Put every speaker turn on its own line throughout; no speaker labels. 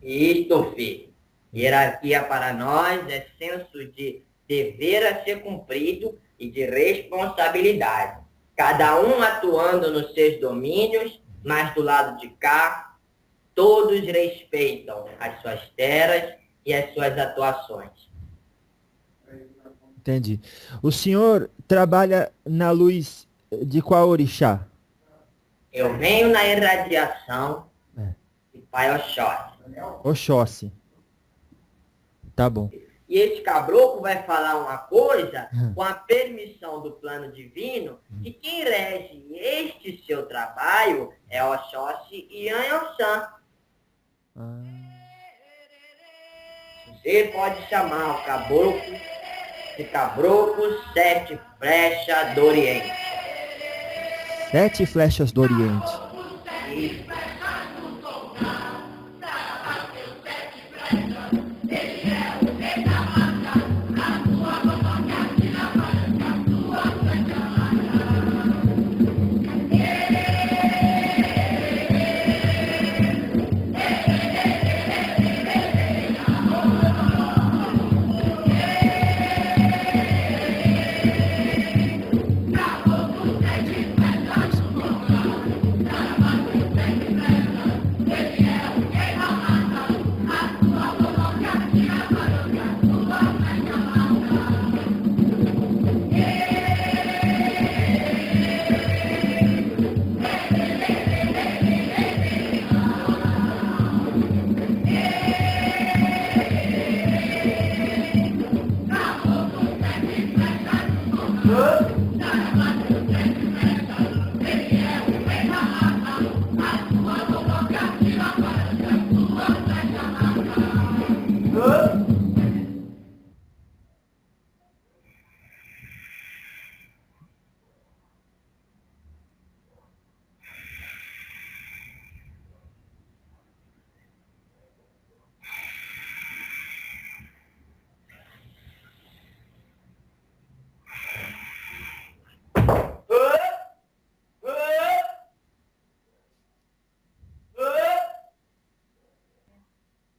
Isto, filho. Hierarquia para nós é senso de dever a ser cumprido e de responsabilidade. Cada um atuando nos seus domínios, mas do lado de cá, todos respeitam as suas terras e as suas atuações.
Entendi. O senhor trabalha na luz de qual orixá?
Eu venho na irradiação
É.
de Pai Oxóssi.
Oxóssi. Tá bom.
E esse caboclo vai falar uma coisa com a permissão do plano divino, que quem rege este seu trabalho é Oxóssi e Anhossan.
Ah.
Você pode chamar o caboclo de caboclo sete flechas do Oriente.
7 flechas do Oriente.
Isso.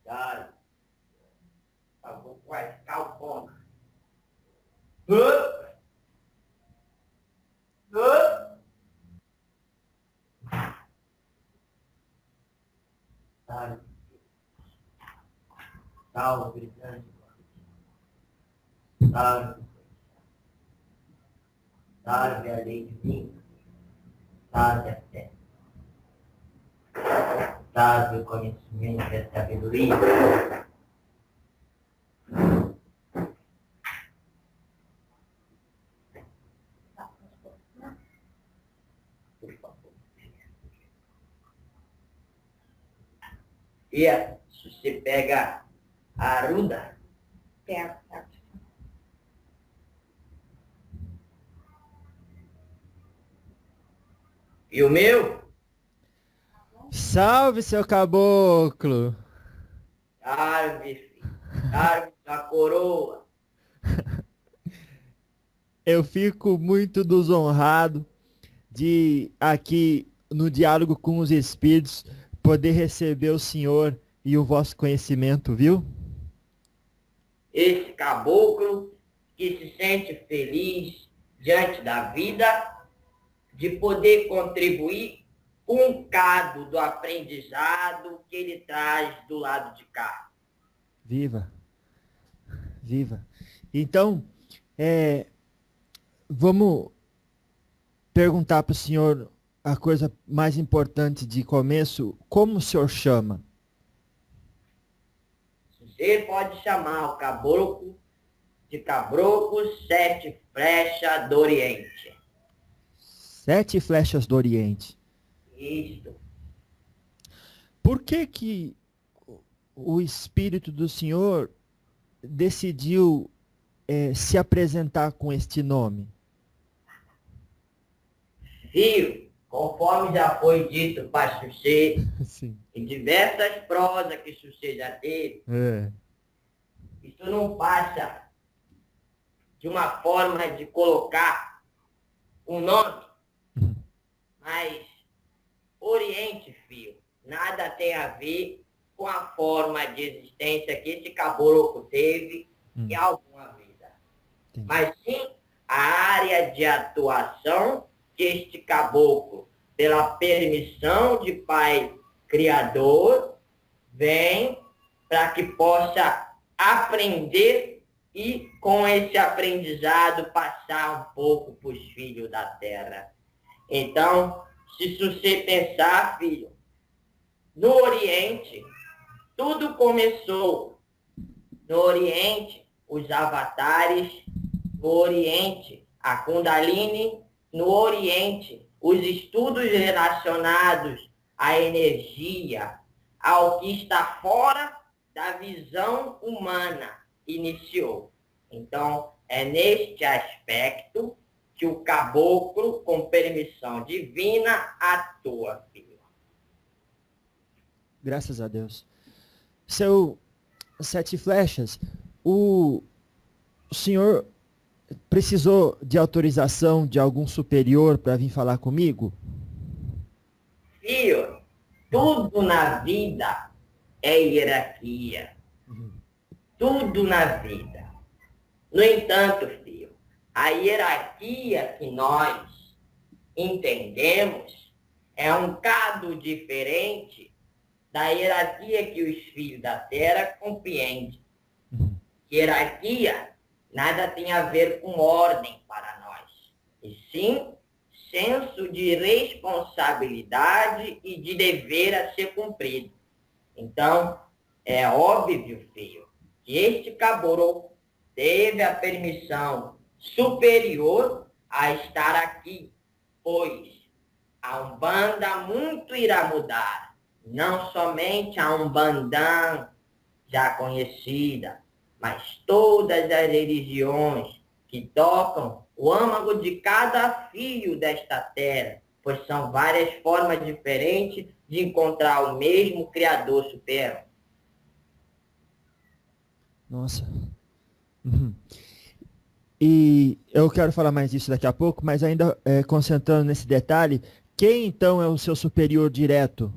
Cara, caboclo vai ficar o bom. Salve, salve, gritante. Salve, salve a lei divina. Salve a fé. Salve o conhecimento e a sabedoria. Por favor. E se você pega a Aruda, e o meu,
Salve, seu caboclo!
salve, filho. Salve a coroa.
Eu fico muito desonrado de aqui no diálogo com os espíritos poder receber o senhor e o vosso conhecimento, viu?
Esse caboclo que se sente feliz diante da vida de poder contribuir com um bocado do aprendizado que ele traz do lado de cá.
Viva, viva. Então, é, vamos perguntar para o senhor a coisa mais importante de começo. Como o senhor chama?
Você pode chamar o caboclo de caboclo sete flechas do Oriente.
7 flechas do Oriente.
Isto.
Por que que o espírito do senhor decidiu se apresentar com este nome?
Filho, conforme já foi dito para Xuxê,
Sim.
em diversas prosas que Xuxê já teve,
É.
isso não passa de uma forma de colocar um nome, mas Oriente, filho, nada tem a ver com a forma de existência que esse caboclo teve em alguma vida.
Entendi.
Mas sim a área de atuação que este caboclo, pela permissão de Pai Criador, vem para que possa aprender e, com esse aprendizado, passar um pouco para os filhos da terra. Então, se você pensar, filho, no Oriente, tudo começou. No Oriente, os avatares, no Oriente, a Kundalini, no Oriente, os estudos relacionados à energia, ao que está fora da visão humana, iniciou. Então, é neste aspecto que o caboclo, com permissão divina, atua, filho.
Graças a Deus. Seu Sete Flechas, o senhor precisou de autorização de algum superior para vir falar comigo?
Filho, tudo na vida é hierarquia. Tudo na vida. No entanto, filho, a hierarquia que nós entendemos é um bocado diferente da hierarquia que os filhos da terra compreendem. Hierarquia nada tem a ver com ordem para nós, e sim senso de responsabilidade e de dever a ser cumprido. Então, é óbvio, filho, que este caboclo teve a permissão superior a estar aqui, pois a Umbanda muito irá mudar, não somente a Umbandã já conhecida, mas todas as religiões que tocam o âmago de cada filho desta terra, pois são várias formas diferentes de encontrar o mesmo Criador Supremo.
Nossa. E eu quero falar mais disso daqui a pouco, mas ainda concentrando nesse detalhe, quem então é o seu superior direto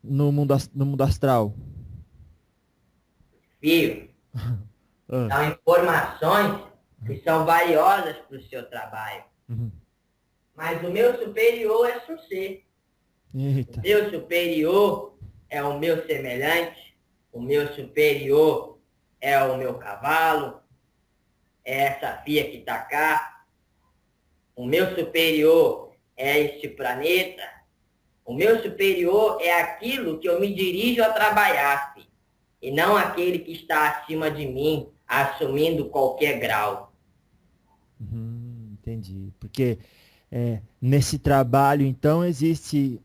no mundo astral?
Filho, são informações que são valiosas para o seu trabalho. Mas o meu superior é você.
Eita.
O meu superior é o meu semelhante. O meu superior é o meu cavalo. É essa fia que está cá. O meu superior é este planeta. O meu superior é aquilo que eu me dirijo a trabalhar, filho. E não aquele que está acima de mim, assumindo qualquer grau.
Entendi. Porque nesse trabalho, então, existe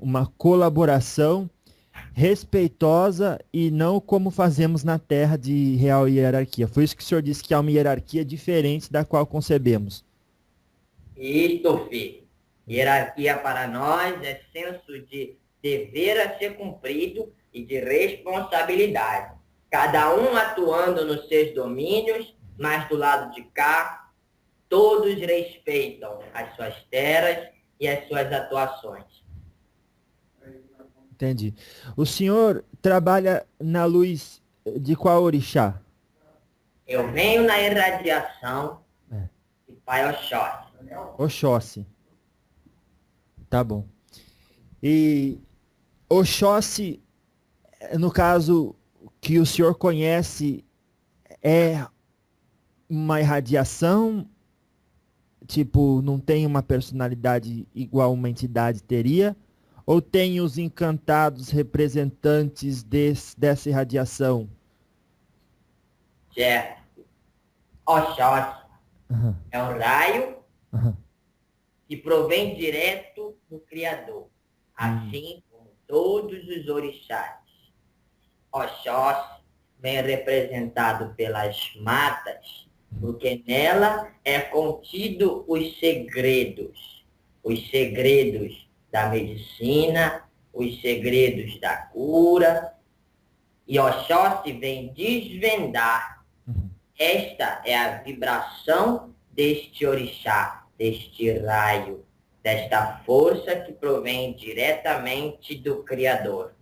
uma colaboração respeitosa e não como fazemos na Terra de real hierarquia. Foi isso que o senhor disse, que há uma hierarquia diferente da qual concebemos.
Isto, filho. Hierarquia para nós é senso de dever a ser cumprido e de responsabilidade. Cada um atuando nos seus domínios, mas do lado de cá, todos respeitam as suas terras e as suas atuações.
Entendi. O senhor trabalha na luz de qual orixá?
Eu venho na irradiação de Pai Oxóssi.
Oxóssi. Tá bom. E Oxóssi, no caso que o senhor conhece, é uma irradiação, tipo, não tem uma personalidade igual uma entidade teria? Ou tem os encantados representantes dessa irradiação?
Certo. Oxóssi é um raio que provém direto do Criador, assim como todos os orixás. Oxóssi vem representado pelas matas, porque nela é contido os segredos da medicina, os segredos da cura, e Oxóssi vem desvendar. Esta é a vibração deste orixá, deste raio, desta força que provém diretamente do Criador.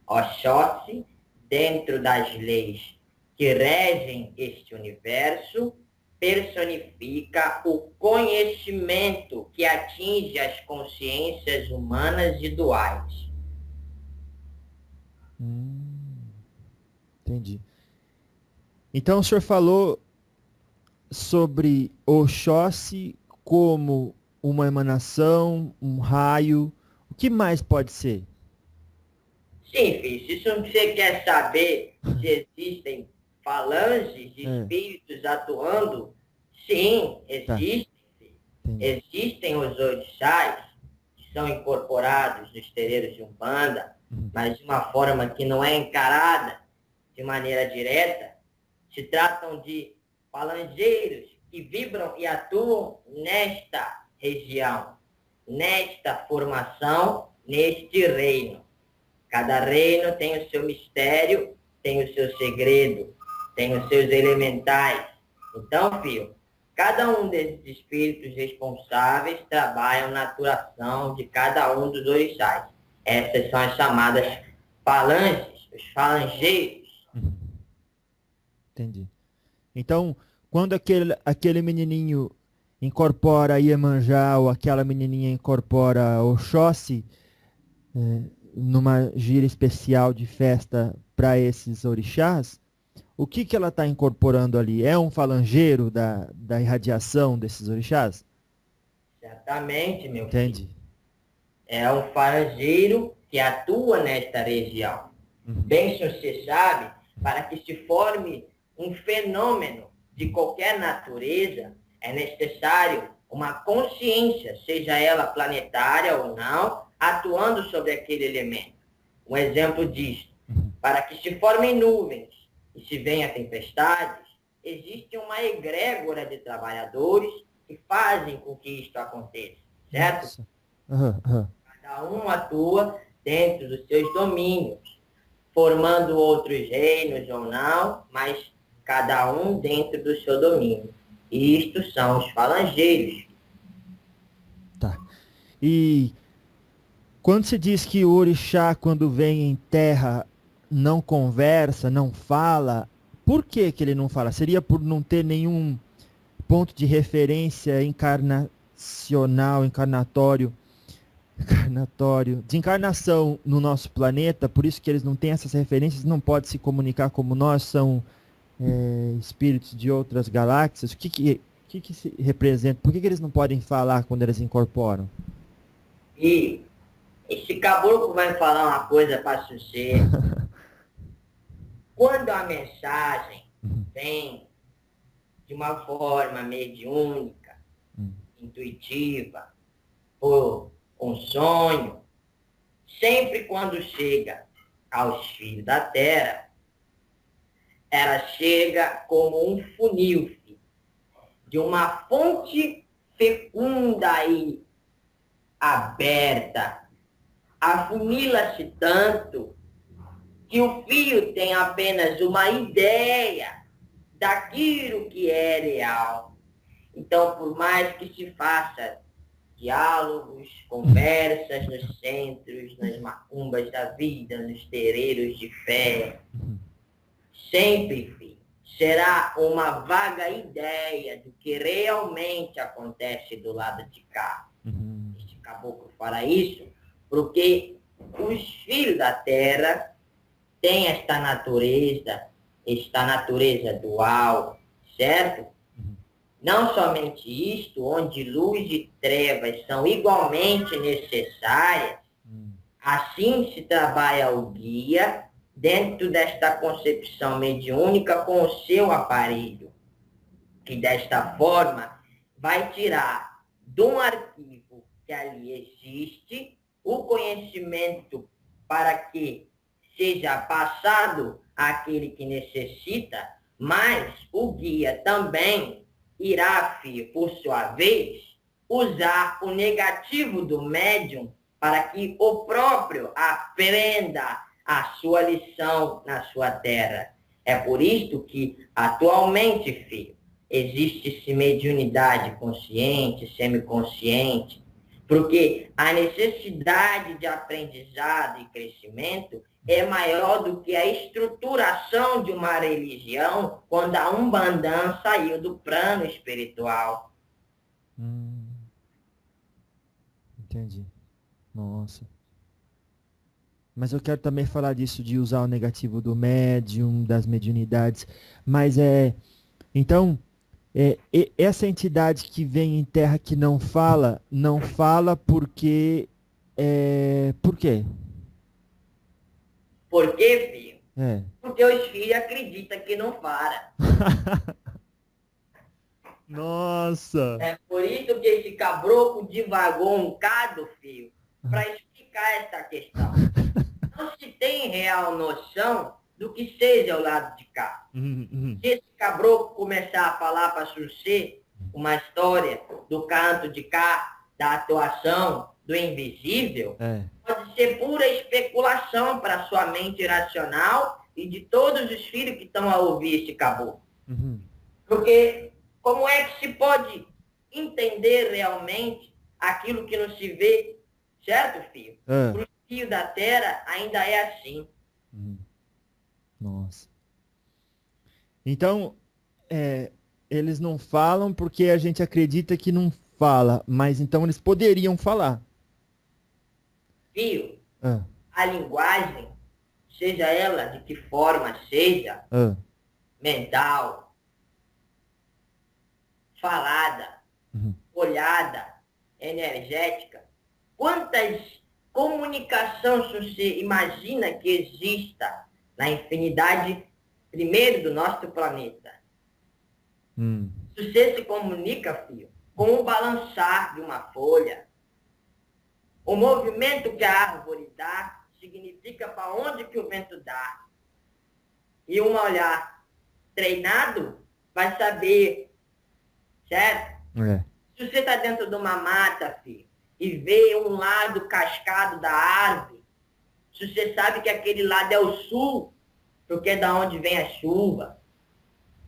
Oxóssi, dentro das leis que regem este universo, personifica o conhecimento que atinge as consciências humanas e duais.
Entendi. Então o senhor falou sobre Oxóssi como uma emanação, um raio. O que mais pode ser?
Sim, filho, se você quer saber se existem falanges de espíritos atuando, sim, existem. Existem os orixás, que são incorporados nos terreiros de Umbanda, mas de uma forma que não é encarada de maneira direta. Se tratam de falangeiros que vibram e atuam nesta região, nesta formação, neste reino. Cada reino tem o seu mistério, tem o seu segredo, tem os seus elementais. Então, filho, cada um desses espíritos responsáveis trabalham na atuação de cada um dos orixás. Essas são as chamadas falanges, os falangeiros.
Entendi. Então, quando aquele menininho incorpora Iemanjá ou aquela menininha incorpora Oxóssi, numa gira especial de festa para esses orixás, o que ela está incorporando ali? É um falangeiro da irradiação desses orixás?
Exatamente, meu
Entendi.
filho. É um falangeiro que atua nesta região. Bem, se você sabe, para que se forme um fenômeno de qualquer natureza, é necessário uma consciência, seja ela planetária ou não, atuando sobre aquele elemento. Um exemplo disso, para que se formem nuvens e se venha tempestades, existe uma egrégora de trabalhadores que fazem com que isto aconteça, certo? Cada um atua dentro dos seus domínios, formando outros reinos ou não, mas cada um dentro do seu domínio. E isto são os falangeiros.
Tá. E quando se diz que o orixá, quando vem em terra, não conversa, não fala, por que ele não fala? Seria por não ter nenhum ponto de referência encarnatório, de encarnação no nosso planeta, por isso que eles não têm essas referências, não podem se comunicar como nós, são espíritos de outras galáxias. O que se representa? Por que eles não podem falar quando eles incorporam?
E esse caboclo vai falar uma coisa para você. Quando a mensagem vem de uma forma mediúnica, intuitiva, por um sonho, sempre quando chega aos filhos da Terra, ela chega como um funil de uma fonte fecunda e aberta. Afunila-se tanto que o fio tem apenas uma ideia daquilo que é real. Então, por mais que se faça diálogos, conversas nos centros, nas macumbas da vida, nos terreiros de fé, sempre, filho, será uma vaga ideia do que realmente acontece do lado de cá. Este caboclo fará isso porque os filhos da Terra têm esta natureza dual, certo? Não somente isto, onde luz e trevas são igualmente necessárias, assim se trabalha o guia dentro desta concepção mediúnica com o seu aparelho, que desta forma vai tirar de um arquivo que ali existe o conhecimento para que seja passado àquele que necessita, mas o guia também irá, filho, por sua vez, usar o negativo do médium para que o próprio aprenda a sua lição na sua terra. É por isto que, atualmente, filho, existe-se mediunidade consciente, semiconsciente, Porque a necessidade de aprendizado e crescimento é maior do que a estruturação de uma religião quando a Umbanda saiu do plano espiritual.
Entendi. Nossa. Mas eu quero também falar disso, de usar o negativo do médium, das mediunidades. Mas então, essa entidade que vem em terra que não fala porque. Por quê?
Por quê, filho?
É.
Porque os filhos acreditam que não para.
Nossa!
É por isso que esse caboclo divagou um bocado, filho, para explicar essa questão. Não se tem real noção do que seja o lado de cá. Se esse caboclo começar a falar para você uma história do canto de cá, da atuação, do invisível, pode ser pura especulação para sua mente irracional e de todos os filhos que estão a ouvir esse caboclo. Porque como é que se pode entender realmente aquilo que não se vê, certo, filho? Para o fio da terra ainda é assim.
Nossa. Então, eles não falam porque a gente acredita que não fala, mas então eles poderiam falar.
Filho, a linguagem, seja ela de que forma seja, mental, falada, olhada, energética, quantas comunicações você imagina que exista na infinidade, primeiro, do nosso planeta? Você se comunica, filho, com o balançar de uma folha. O movimento que a árvore dá significa para onde que o vento dá. E um olhar treinado vai saber, certo? Se você está dentro de uma mata, filho, e vê um lado cascado da árvore, se você sabe que aquele lado é o sul, porque é da onde vem a chuva.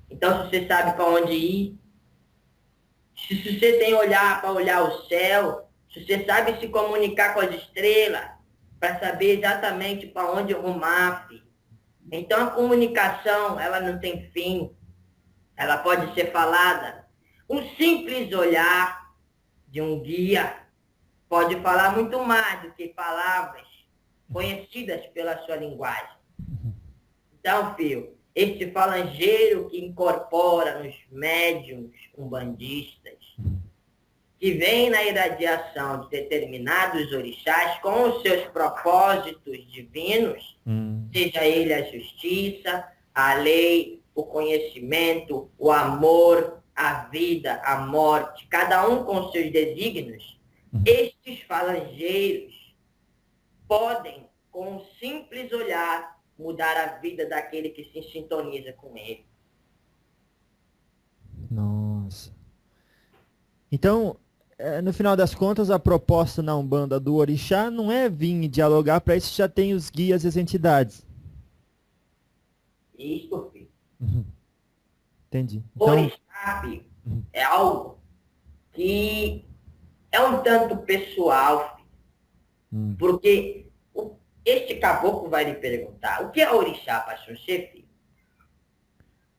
Então, se você sabe para onde ir, se você tem olhar para olhar o céu, se você sabe se comunicar com as estrelas, para saber exatamente para onde rumar, filho. Então, a comunicação, ela não tem fim. Ela pode ser falada. Um simples olhar de um guia pode falar muito mais do que palavras conhecidas pela sua linguagem. Então, filho, esse falangeiro que incorpora nos médiums umbandistas, que vem na irradiação de determinados orixás com os seus propósitos divinos, seja ele a justiça, a lei, o conhecimento, o amor, a vida, a morte, cada um com seus desígnios, estes falangeiros podem, com um simples olhar, mudar a vida daquele que se sintoniza com ele.
Nossa. Então, no final das contas, a proposta na Umbanda do Orixá não é vir e dialogar, para isso já tem os guias e as entidades.
Isso, filho.
Entendi.
Então, Orixá, filho, é algo que é um tanto pessoal, filho. Porque este caboclo vai lhe perguntar, o que é Orixá, pastor Chefe?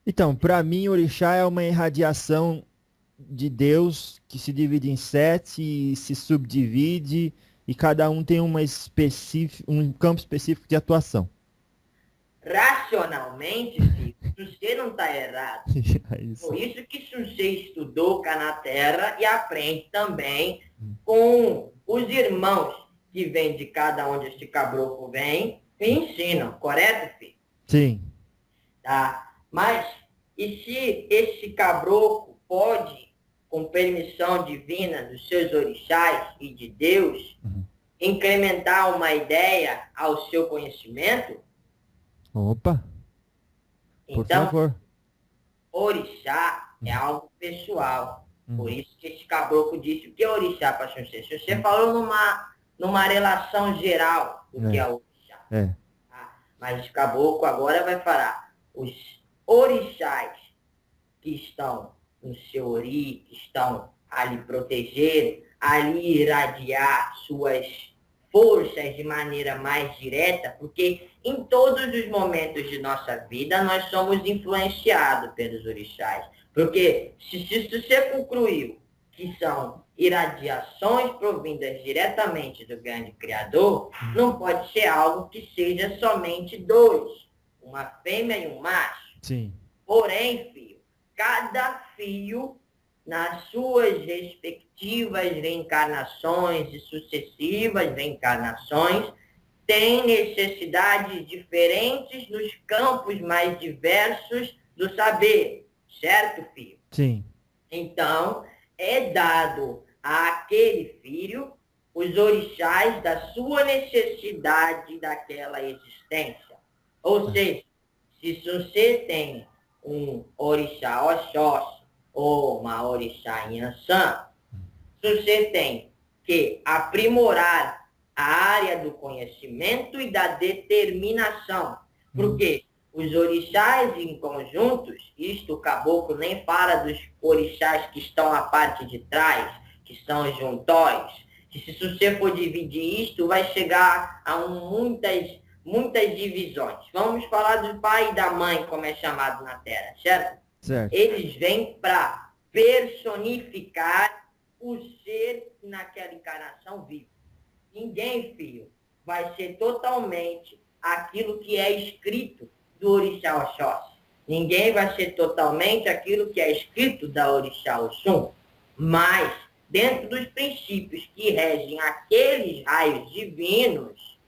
Então, para mim, Orixá é uma irradiação de Deus que se divide em 7 e se subdivide, e cada um tem um campo específico de atuação.
Racionalmente, filho, você não está errado. Por isso que você estudou cá na Terra e aprende também com os irmãos que vêm de cada onde este caboclo vem e ensinam, correto, filho?
Sim.
Tá? Mas, e se esse caboclo pode, com permissão divina dos seus orixás e de Deus, incrementar uma ideia ao seu conhecimento?
Opa! Por
Então,
favor.
Orixá é algo pessoal. Por isso que esse caboclo disse o que é orixá, pastor C. Se você falou numa relação geral do que é orixá. Tá? Mas esse caboclo agora vai falar os orixás que estão no seu ori, que estão a lhe proteger, ali irradiar suas forças de maneira mais direta, porque em todos os momentos de nossa vida nós somos influenciados pelos orixás. Porque se você concluiu que são irradiações provindas diretamente do grande Criador, não pode ser algo que seja somente dois, uma fêmea e um macho.
Sim.
Porém, filho, cada filho, nas suas respectivas reencarnações e sucessivas reencarnações, tem necessidades diferentes nos campos mais diversos do saber, certo, filho?
Sim.
Então, é dado àquele filho os orixás da sua necessidade daquela existência. Ou seja, se você tem um orixá Oxóssi ou uma orixá Inhansã, se você tem que aprimorar a área do conhecimento e da determinação. Porque os orixás em conjuntos, isto o caboclo nem fala dos orixás que estão na parte de trás, que são os juntóis, que se você for dividir isto, vai chegar a muitas divisões. Vamos falar do pai e da mãe, como é chamado na Terra, certo?
Certo.
Eles vêm para personificar o ser que naquela encarnação vive. Ninguém, filho, vai ser totalmente aquilo que é escrito do Orixá Oxóssi. Ninguém vai ser totalmente aquilo que é escrito da Orixá Oxum. Mas, dentro dos princípios que regem aqueles raios divinos,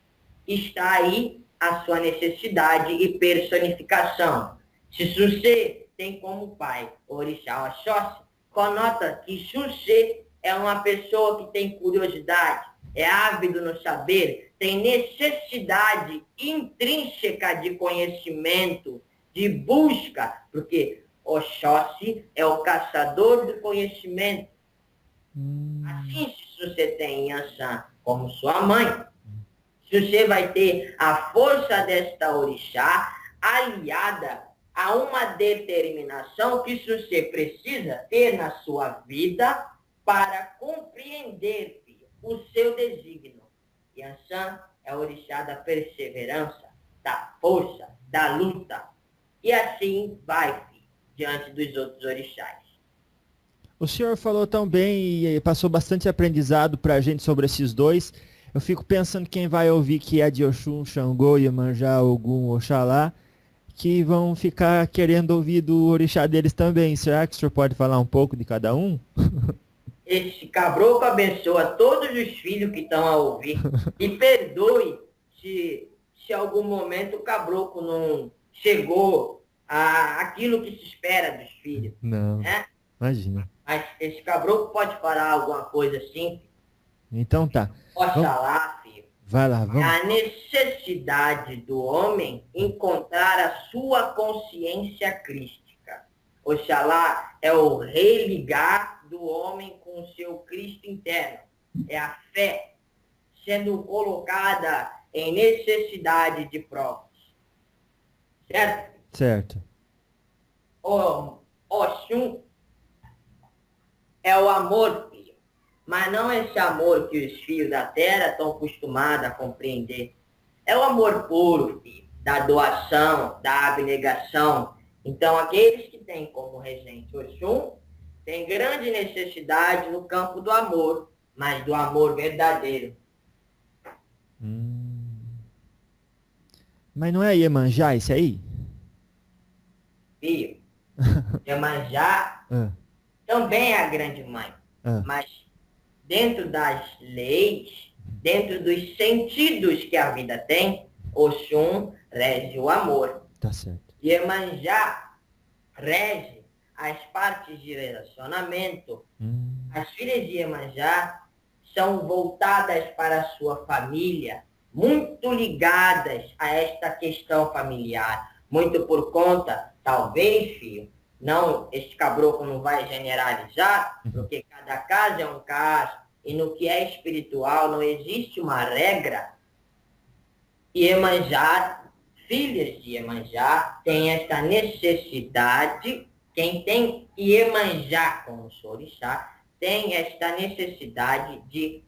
está aí a sua necessidade e personificação. Se você tem como pai Orixá Oxóssi, conota que Xuxê é uma pessoa que tem curiosidade, é ávido no saber, tem necessidade intrínseca de conhecimento, de busca, porque Oxóssi é o caçador do conhecimento. Assim, se você tem Inhansã como sua mãe, você vai ter a força desta orixá aliada a uma determinação que você precisa ter na sua vida para compreender, filho, o seu desígnio. Yansan é o orixá da perseverança, da força, da luta. E assim vai, filho, diante dos outros orixás.
O senhor falou tão bem e passou bastante aprendizado para a gente sobre esses dois. Eu fico pensando quem vai ouvir que é de Oxum, Xangô, Iemanjá, Ogum, Oxalá, que vão ficar querendo ouvir do orixá deles também. Será que o senhor pode falar um pouco de cada um?
Esse caboclo abençoa todos os filhos que estão a ouvir. E perdoe se algum momento o caboclo não chegou àquilo que se espera dos filhos.
Não,
né?
Imagina.
Mas esse caboclo pode falar alguma coisa assim?
Então tá.
Oxalá, filho.
Vai lá, vamos.
É a necessidade do homem encontrar a sua consciência crística. Oxalá é o religar do homem com o seu Cristo interno. É a fé sendo colocada em necessidade de provas. Certo?
Certo.
Oxum é o amor, filho. Mas não esse amor que os filhos da terra estão acostumados a compreender. É o amor puro, filho, da doação, da abnegação. Então, aqueles que têm como regente Oxum têm grande necessidade no campo do amor, mas do amor verdadeiro.
Mas não é Iemanjá esse aí?
Filho, Iemanjá também é a grande mãe, mas dentro das leis, dentro dos sentidos que a vida tem, Oxum rege o amor.
Tá certo.
Iemanjá rege as partes de relacionamento. As filhas de Iemanjá são voltadas para a sua família, muito ligadas a esta questão familiar. Muito por conta, talvez, filho, não, este caboclo não vai generalizar, porque cada caso é um caso, e no que é espiritual não existe uma regra. Iemanjá, filhas de Iemanjá, têm esta necessidade, quem tem Iemanjá como orixá, tem esta necessidade de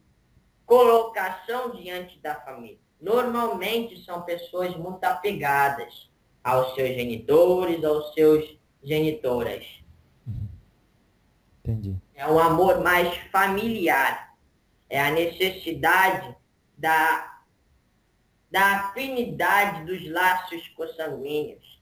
colocação diante da família. Normalmente são pessoas muito apegadas aos seus genitores, aos seus genitoras.
Entendi.
É um amor mais familiar. É a necessidade da afinidade dos laços consanguíneos.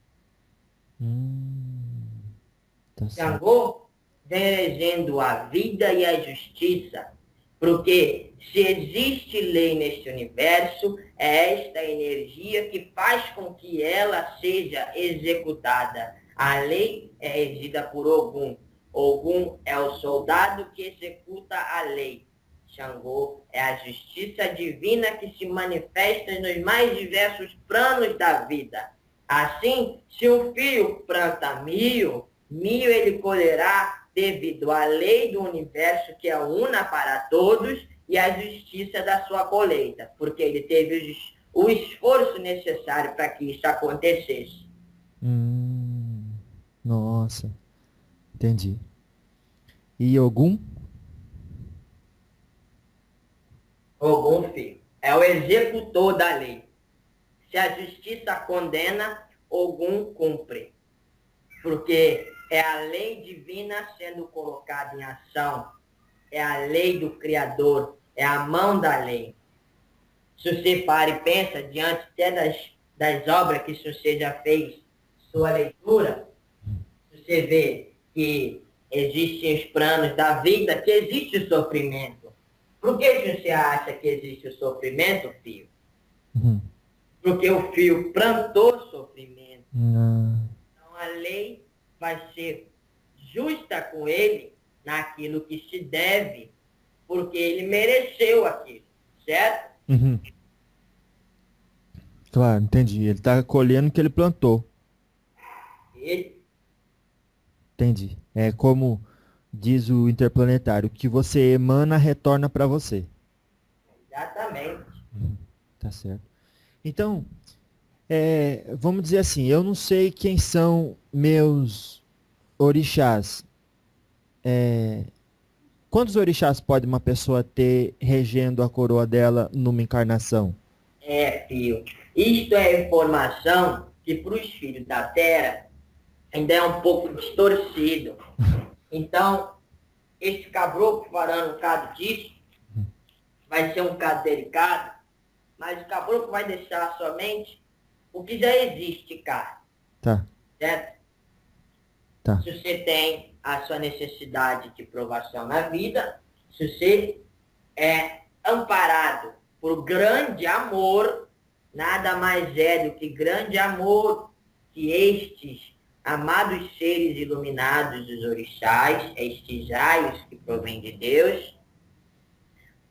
Tá certo.
Xangô vem regendo a vida e a justiça, porque se existe lei neste universo, é esta energia que faz com que ela seja executada. A lei é regida por Ogum. Ogum é o soldado que executa a lei. Xangô é a justiça divina que se manifesta nos mais diversos planos da vida. Assim, se um filho planta milho, milho ele colherá devido à lei do universo que é una para todos e à justiça da sua colheita, porque ele teve o esforço necessário para que isso acontecesse.
Nossa, entendi. E Ogum?
Ogum, filho, é o executor da lei. Se a justiça condena, Ogum cumpre. Porque é a lei divina sendo colocada em ação. É a lei do Criador. É a mão da lei. Se você para e pensa, diante até das obras que você já fez, sua leitura, você vê que existem os planos da vida, que existe o sofrimento. Por que você acha que existe o sofrimento, filho? Porque o filho plantou sofrimento. Então a lei vai ser justa com ele naquilo que se deve, porque ele mereceu aquilo, certo?
Claro, entendi. Ele está colhendo o que ele plantou. Entendi. É como diz o interplanetário, o que você emana retorna para você.
Exatamente.
Tá certo. Então, vamos dizer assim, eu não sei quem são meus orixás. Quantos orixás pode uma pessoa ter regendo a coroa dela numa encarnação?
Filho, isto é informação que para os filhos da Terra ainda é um pouco distorcido. Então, esse caboclo falando um caso disso, vai ser um caso delicado, mas o caboclo vai deixar somente o que já existe, cara.
Tá.
Certo?
Tá.
Se você tem a sua necessidade de provação na vida, se você é amparado por grande amor, nada mais é do que grande amor que estes amados seres iluminados dos orixás, estes raios que provêm de Deus,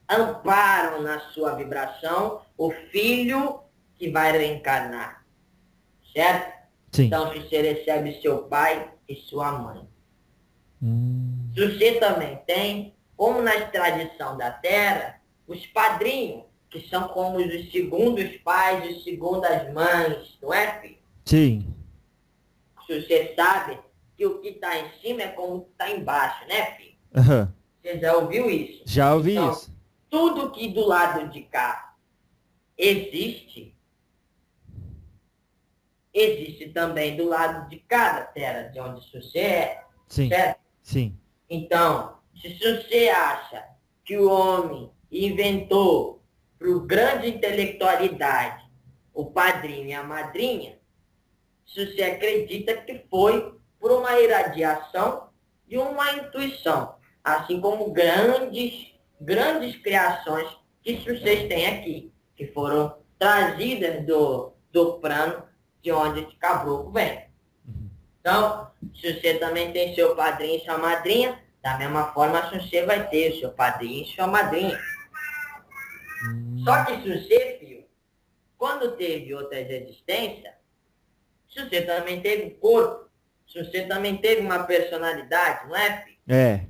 amparam na sua vibração o filho que vai reencarnar. Certo?
Sim.
Então, se você recebe seu pai e sua mãe. Se você também tem, como na tradição da Terra, os padrinhos, que são como os segundos pais e segundas mães, não é, filho?
Sim.
Se você sabe que o que está em cima é como o que está embaixo, né, filho? Você já ouviu isso?
Já ouvi
então,
isso.
Tudo que do lado de cá existe também do lado de cada terra de onde você é.
Sim.
Certo?
Sim.
Então, se você acha que o homem inventou por grande intelectualidade o padrinho e a madrinha, se você acredita que foi por uma irradiação de uma intuição, assim como grandes criações que vocês têm aqui, que foram trazidas do plano de onde esse caboclo vem. Então, se você também tem seu padrinho e sua madrinha, da mesma forma você vai ter seu padrinho e sua madrinha. Só que se você, filho, quando teve outras existências, se você também teve um corpo, se você também teve uma personalidade, não é, filho?
É.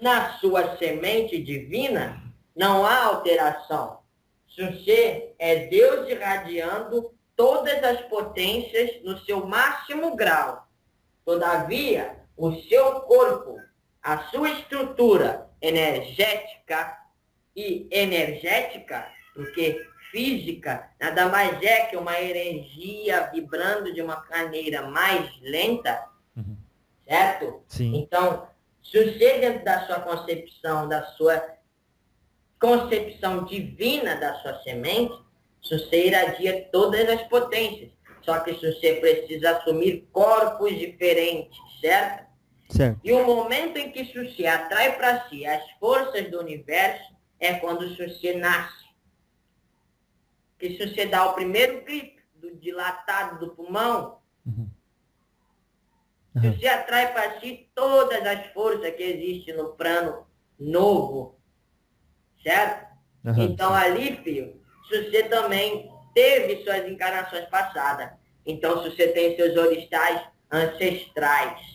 Na sua semente divina, não há alteração. Se você é Deus irradiando todas as potências no seu máximo grau. Todavia, o seu corpo a sua estrutura energética e energética, porque física nada mais é que uma energia vibrando de uma maneira mais lenta, certo?
Sim.
Então, se você dentro da sua concepção divina da sua semente, você irradia todas as potências. Só que você precisa assumir corpos diferentes, certo?
Certo.
E o momento em que você atrai para si as forças do universo é quando você nasce. Que se você dá o primeiro grito do dilatado do pulmão, se você atrai para si todas as forças que existem no plano novo, certo? Então ali, filho, se você também teve suas encarnações passadas, então se você tem seus orixás ancestrais.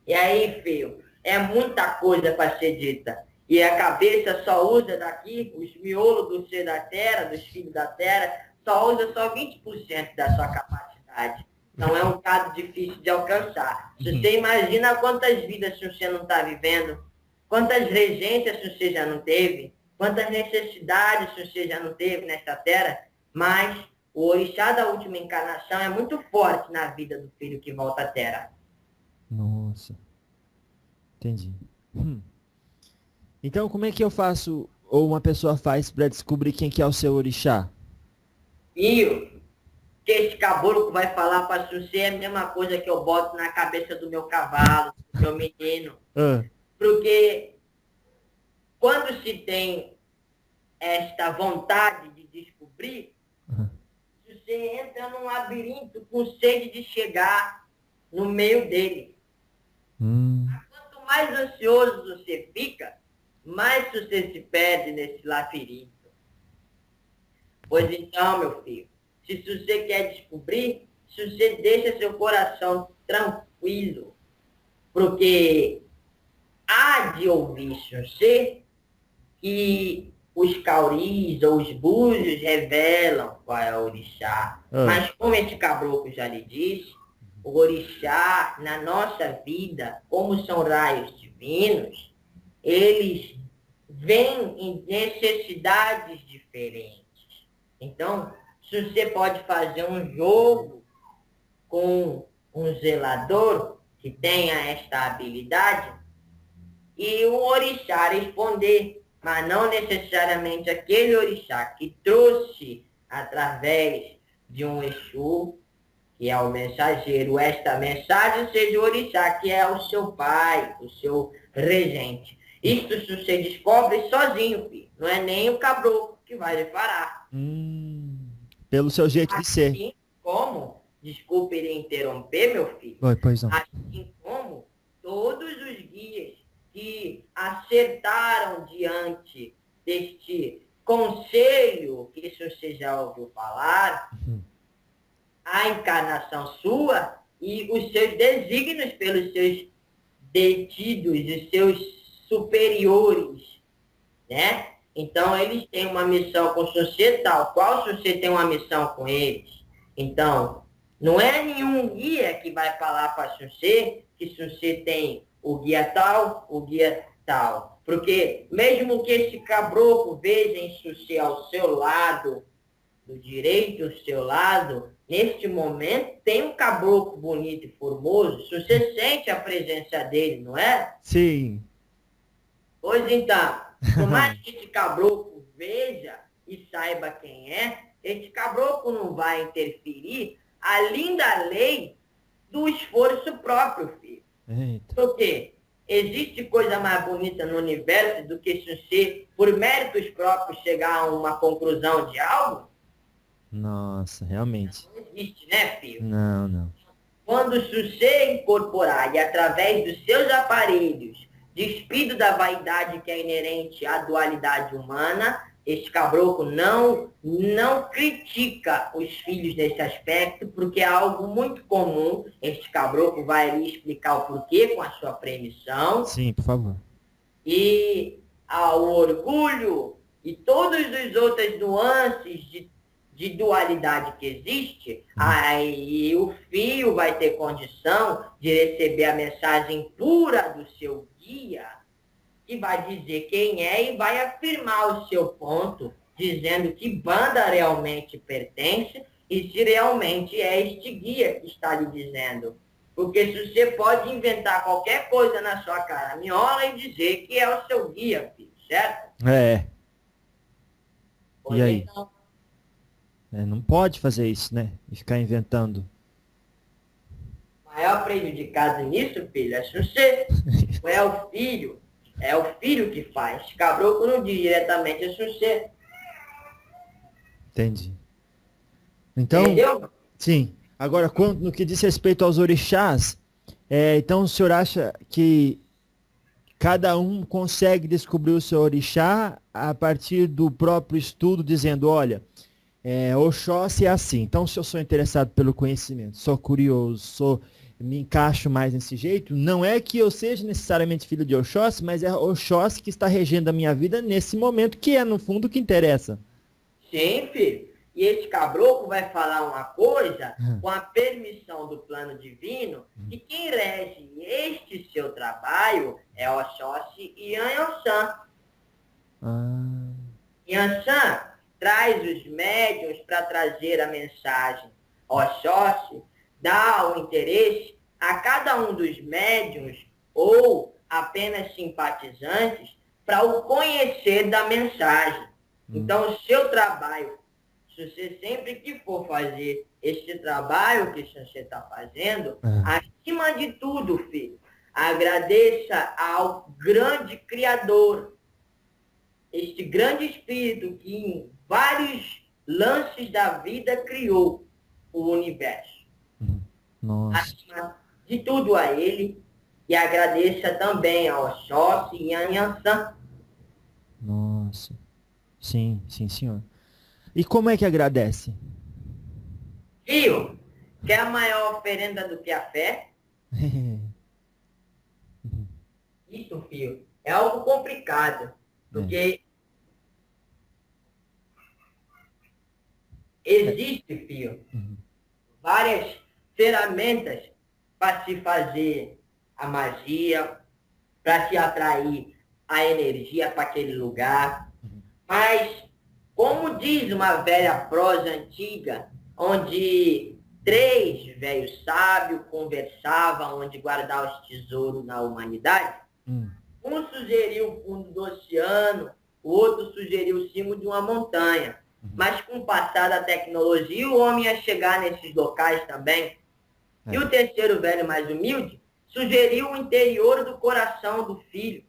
E aí, filho, é muita coisa para ser dita. E a cabeça só usa daqui, os miolos do ser da terra, dos filhos da terra, só usa só 20% da sua capacidade. Então é um caso difícil de alcançar. Se você imagina quantas vidas você não está vivendo, quantas regências você já não teve, quantas necessidades você já não teve nesta terra, mas o orixá da última encarnação é muito forte na vida do filho que volta à terra.
Nossa. Entendi. Então, como é que eu faço, ou uma pessoa faz, para descobrir quem que é o seu orixá?
Filho, que esse caboclo vai falar para você é a mesma coisa que eu boto na cabeça do meu cavalo, do meu menino. Porque quando se tem esta vontade de descobrir, você entra num labirinto com sede de chegar no meio dele. Quanto mais ansioso você fica, mais você se perde nesse labirinto. Pois então, meu filho, se você quer descobrir, se você deixa seu coração tranquilo, porque há de ouvir você que os cauris ou os búzios revelam qual é o orixá. Mas como esse caboclo já lhe disse, o orixá, na nossa vida, como são raios divinos, eles vêm em necessidades diferentes. Então, se você pode fazer um jogo com um zelador que tenha esta habilidade, e o orixá responder, mas não necessariamente aquele orixá que trouxe através de um Exu, que é o mensageiro, esta mensagem seja o orixá, que é o seu pai, o seu regente. Isto se você descobre sozinho, filho. Não é nem o caboclo que vai lhe parar.
Pelo seu jeito de ser.
Assim como, desculpe ele interromper, meu filho,
Pois não.
assim como todos os guias que acertaram diante deste conselho, que isso você já ouviu falar, a encarnação sua e os seus desígnios pelos seus detidos, os seus superiores, né? Então, eles têm uma missão com você, tal qual você tem uma missão com eles. Então, não é nenhum guia que vai falar para você que se você tem o guia tal, o guia tal. Porque mesmo que esse caboclo veja em você ao seu lado, do direito ao seu lado, neste momento tem um caboclo bonito e formoso, se você sente a presença dele, não é?
Sim.
Pois então, por mais que esse caboclo veja e saiba quem é, esse caboclo não vai interferir além da lei do esforço próprio, filho.
Eita.
Porque existe coisa mais bonita no universo do que se você, por méritos próprios, chegar a uma conclusão de algo?
Nossa, realmente.
Não existe, né, filho?
Não.
Quando você incorporar e através dos seus aparelhos, despido da vaidade que é inerente à dualidade humana, este caboclo não critica os filhos nesse aspecto, porque é algo muito comum. Este caboclo vai lhe explicar o porquê com a sua permissão.
Sim, por favor.
E ao orgulho e todas as outras nuances de de dualidade que existe, aí o filho vai ter condição de receber a mensagem pura do seu guia, que vai dizer quem é e vai afirmar o seu ponto, dizendo que banda realmente pertence e se realmente é este guia que está lhe dizendo. Porque se você pode inventar qualquer coisa na sua caraminhola e dizer que é o seu guia, filho, certo?
É.
Pois
E aí?
então,
Não pode fazer isso, né? E ficar inventando.
o maior prejudicado nisso, filho, é você. Não é o filho. É o filho que faz. Cabroco não diz diretamente, é você.
Entendi. Então,
Entendeu?
sim. Agora, no que diz respeito aos orixás, então o senhor acha que cada um consegue descobrir o seu orixá a partir do próprio estudo, dizendo, olha, Oxóssi é assim. Então, se eu sou interessado pelo conhecimento, sou curioso, me encaixo mais nesse jeito, não é que eu seja necessariamente filho de Oxóssi, mas é Oxóssi que está regendo a minha vida nesse momento, que é, no fundo, o que interessa.
Sim, filho. E esse cabroco vai falar uma coisa com a permissão do plano divino, que quem rege este seu trabalho é Oxóssi e Anhansan.
Ah,
Yansan traz os médiuns para trazer a mensagem. Oxóssi dá o interesse a cada um dos médiuns ou apenas simpatizantes para o conhecer da mensagem. Então, o seu trabalho, se você sempre que for fazer este trabalho que você está fazendo, acima de tudo, filho, agradeça ao grande Criador, este grande espírito que em vários lances da vida criou o universo.
nossa.
Acima de tudo a ele, e agradeça também ao Oxóssi e a Yansan.
Nossa. Sim, sim, senhor. E como é que agradece?
Filho, quer a maior oferenda do que a fé? Isso, filho, é algo complicado, porque existe, filho, várias ferramentas para se fazer a magia, para se atrair a energia para aquele lugar. Mas, como diz uma velha prosa antiga, onde três velhos sábios conversavam onde guardar os tesouros na humanidade, um sugeriu o fundo do oceano, o outro sugeriu o cimo de uma montanha. Mas com o passar da tecnologia, o homem ia chegar nesses locais também. E o terceiro velho mais humilde sugeriu o interior do coração do filho.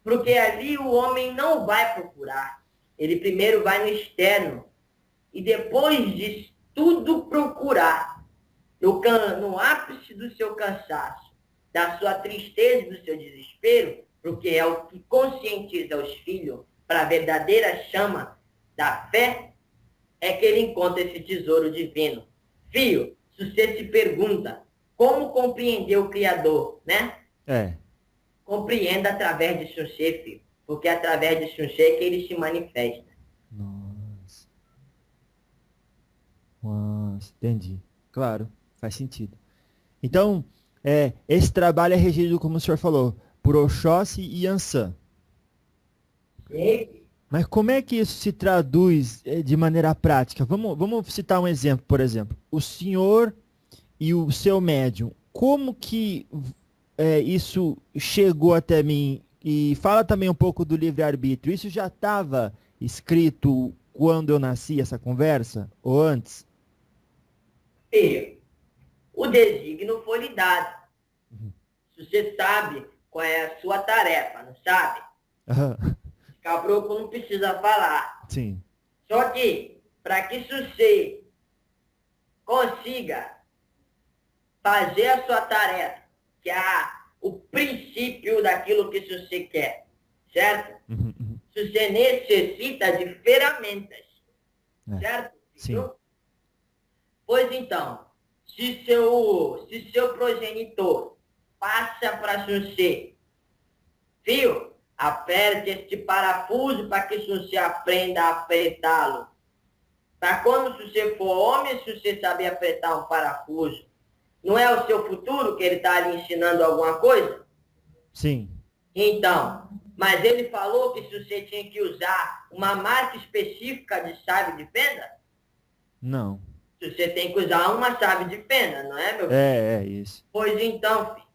Porque ali o homem não vai procurar. Ele primeiro vai no externo. E depois de tudo procurar, no ápice do seu cansaço, da sua tristeza e do seu desespero, porque é o que conscientiza os filhos para a verdadeira chama da fé, é que ele encontra esse tesouro divino. Filho, se você se pergunta como compreender o Criador, né? Compreenda através de Xuxê, filho. Porque é através de Xuxê que ele se manifesta.
Nossa. Nossa, entendi. Claro, faz sentido. Então, esse trabalho é regido, como o senhor falou, por Oxóssi e Yansan.
Sim.
Mas como é que isso se traduz de maneira prática? Vamos citar um exemplo, por exemplo. O senhor e o seu médium, como que isso chegou até mim? E fala também um pouco do livre-arbítrio. Isso já estava escrito quando eu nasci, essa conversa? Ou antes?
Filho, o desígnio foi lhe dado. Se você sabe qual é a sua tarefa, não sabe? Cabroco não precisa falar.
Sim.
Só que, para que você consiga fazer a sua tarefa, que é o princípio daquilo que você quer, certo? Você necessita de ferramentas, certo?
Sim.
Pois então, se seu progenitor passa para você, filho, aperte este parafuso para que você aprenda a apertá-lo. Para quando se você for homem, se você saber apertar um parafuso, não é o seu futuro que ele está ali ensinando alguma coisa?
Sim.
Então, mas ele falou que se você tinha que usar uma marca específica de chave de fenda,
Não.
se você tem que usar uma chave de fenda, não é, meu filho?
É isso.
Pois então, filho,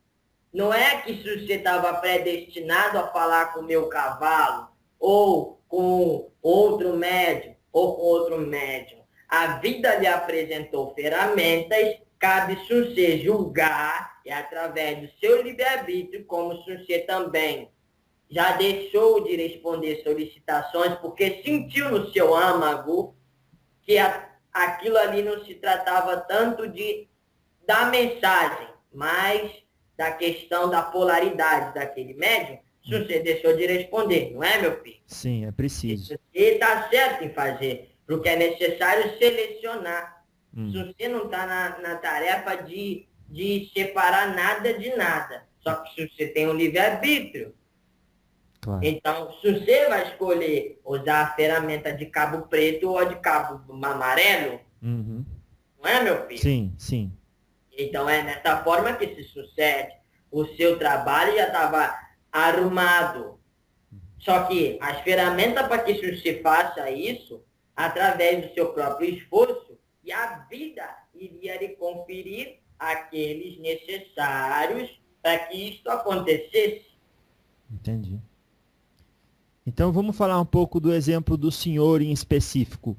não é que se você estava predestinado a falar com o meu cavalo, ou com outro médium, ou com outro médium. A vida lhe apresentou ferramentas, cabe você julgar, e através do seu livre-arbítrio, como você também já deixou de responder solicitações, porque sentiu no seu âmago que aquilo ali não se tratava tanto da mensagem, mas da questão da polaridade daquele médium, se você deixou de responder, não é, meu filho?
Sim, é preciso.
E está certo em fazer, porque é necessário selecionar. Se você não está na tarefa de separar nada de nada, só que se você tem um livre-arbítrio,
Claro.
então, se você vai escolher usar a ferramenta de cabo preto ou de cabo amarelo,
Uhum.
não é, meu filho?
Sim, sim.
Então, é nessa forma que se sucede. O seu trabalho já estava arrumado. Só que as ferramentas para que você faça isso, através do seu próprio esforço, e a vida iria lhe conferir aqueles necessários para que isso acontecesse.
Entendi. Então vamos falar um pouco do exemplo do senhor em específico.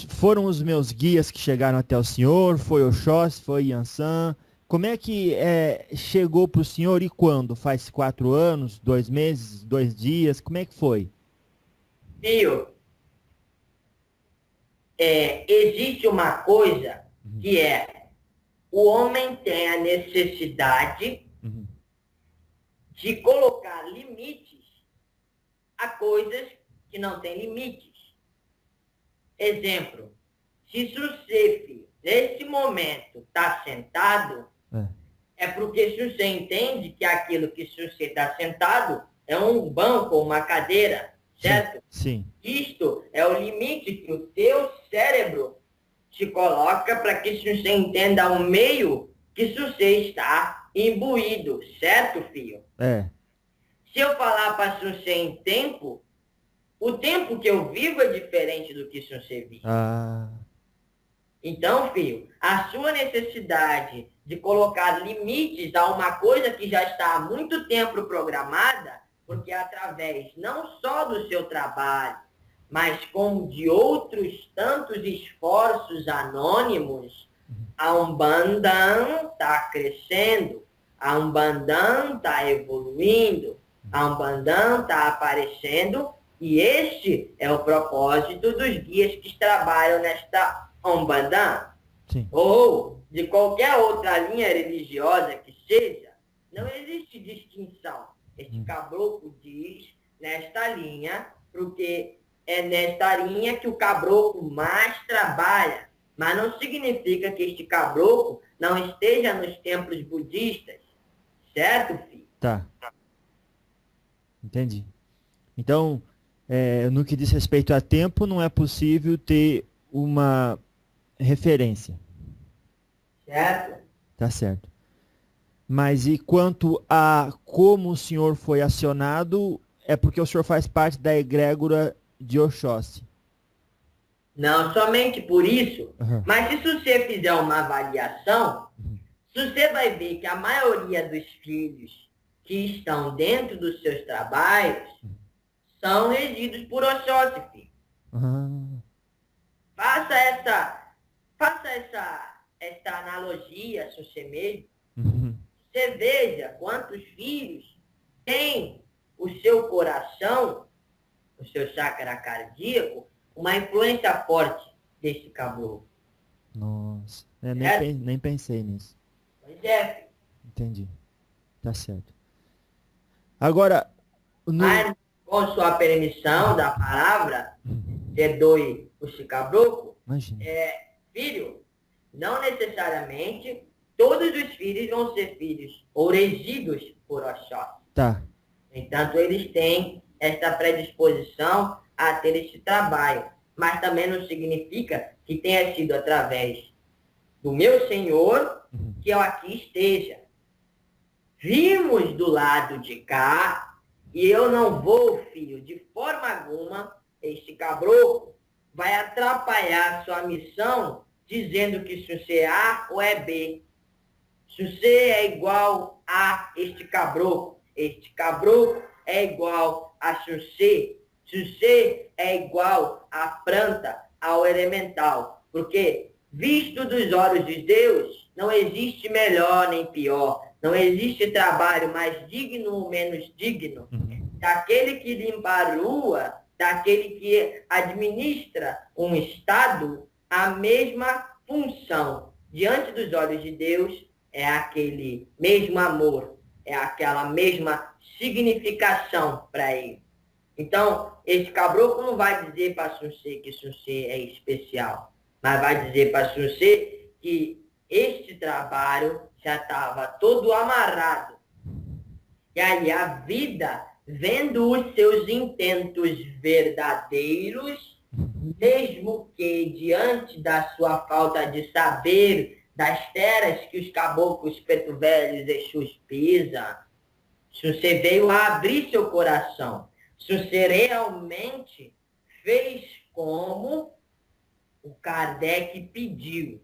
Foram os meus guias que chegaram até o senhor? Foi Oxóssi? Foi Yansan? Como é que chegou para o senhor e quando? Faz 4 anos, 2 meses, 2 dias? Como é que foi?
Filho, existe uma coisa que o homem tem a necessidade de colocar limites a coisas que não têm limites. Exemplo, se você, filho, nesse momento está sentado, é porque se você entende que aquilo que se você está sentado é um banco ou uma cadeira, certo?
Sim.
Isto é o limite que o teu cérebro te coloca para que você entenda o meio que você está imbuído, certo, filho? Se eu falar para você em tempo, o tempo que eu vivo é diferente do que você vive. Então, filho, a sua necessidade de colocar limites a uma coisa que já está há muito tempo programada, porque através não só do seu trabalho, mas como de outros tantos esforços anônimos, a Umbanda está crescendo, a Umbanda está evoluindo, a Umbanda está aparecendo, e este é o propósito dos guias que trabalham nesta Umbanda, ou de qualquer outra linha religiosa que seja. Não existe distinção. Este caboclo diz nesta linha, porque é nesta linha que o caboclo mais trabalha. Mas não significa que este caboclo não esteja nos templos budistas. Certo, filho?
Tá. Entendi. Então, no que diz respeito a tempo, não é possível ter uma referência.
Certo?
Tá certo. Mas e quanto a como o senhor foi acionado, é porque o senhor faz parte da egrégora de Oxóssi?
Não somente por isso, mas se você fizer uma avaliação, você vai ver que a maioria dos filhos que estão dentro dos seus trabalhos são regidos por Oxóssi, filho. Faça essa analogia, se você mesmo. Você veja quantos filhos têm o seu coração, o seu chakra cardíaco, uma influência forte desse caboclo.
Nossa, nem pensei nisso.
Pois é, filho.
Entendi. Tá certo. Agora,
mas com sua permissão da palavra, perdoe o caboclo, filho, não necessariamente todos os filhos vão ser filhos ou regidos por Oxóssi.
Tá.
No entanto, eles têm essa predisposição a ter esse trabalho. mas também não significa que tenha sido através do meu Senhor que eu aqui esteja. Vimos do lado de cá, e eu não vou, filho, de forma alguma, este caboclo vai atrapalhar sua missão dizendo que se você é A ou é B. Se você é igual a este caboclo é igual a se você é igual à planta, ao elemental. Porque, visto dos olhos de Deus, não existe melhor nem pior. Não existe trabalho mais digno ou menos digno. Daquele que limpa a rua, daquele que administra um estado, a mesma função. Diante dos olhos de Deus, é aquele mesmo amor, é aquela mesma significação para ele. Então, esse caboclo não vai dizer para Sunsê que Sunsê é especial, mas vai dizer para Sunsê que este trabalho já estava todo amarrado. E aí a vida, vendo os seus intentos verdadeiros, mesmo que diante da sua falta de saber, das terras que os caboclos preto velhos Exus pisam, se você veio a abrir seu coração, se você realmente fez como o Kardec pediu,